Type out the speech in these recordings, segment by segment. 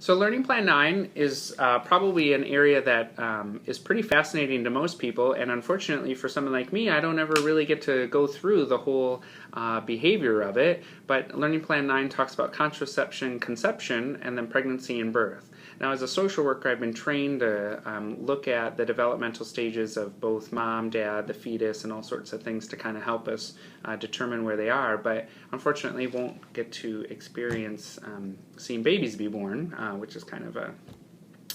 So Learning Plan 9 is probably an area that is pretty fascinating to most people, and unfortunately for someone like me, I don't ever really get to go through the whole behavior of it, but Learning Plan 9 talks about contraception, conception, and then pregnancy and birth. Now, as a social worker, I've been trained to look at the developmental stages of both mom, dad, the fetus, and all sorts of things to kind of help us determine where they are, but unfortunately won't get to experience seeing babies be born, which is kind of a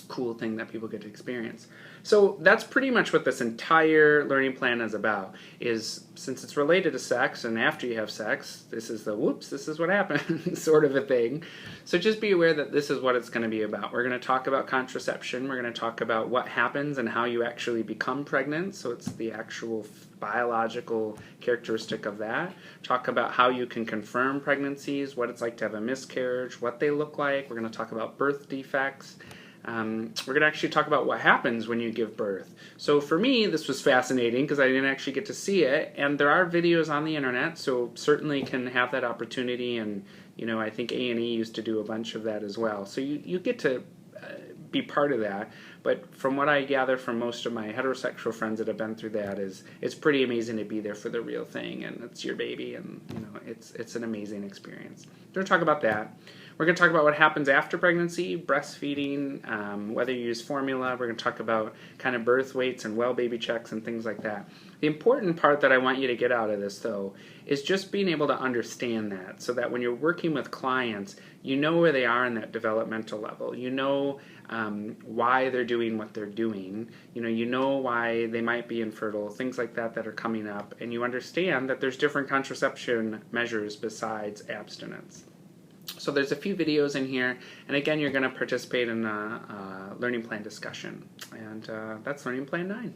cool thing that people get to experience. So that's pretty much what this entire learning plan is about, is since it's related to sex and after you have sex, this is the whoops, this is what happens sort of a thing. So just be aware that this is what it's going to be about. We're going to talk about contraception, we're going to talk about what happens and how you actually become pregnant, so it's the actual biological characteristic of that. Talk about how you can confirm pregnancies, what it's like to have a miscarriage, what they look like. We're going to talk about birth defects. We're going to actually talk about what happens when you give birth. So for me, this was fascinating because I didn't actually get to see it, and there are videos on the internet, so certainly can have that opportunity, and you know, I think A&E used to do a bunch of that as well. So you get to be part of that, but from what I gather from most of my heterosexual friends that have been through that, is it's pretty amazing to be there for the real thing, and it's your baby, and you know, it's an amazing experience. We're going to talk about that. We're going to talk about what happens after pregnancy, breastfeeding, whether you use formula. We're going to talk about kind of birth weights and well baby checks and things like that. The important part that I want you to get out of this, though, is just being able to understand that, so that when you're working with clients, you know where they are in that developmental level. You know why they're doing what they're doing. You know why they might be infertile, things like that that are coming up, and you understand that there's different contraception measures besides abstinence. So there's a few videos in here, and again, you're going to participate in a learning plan discussion, and that's Learning Plan 9.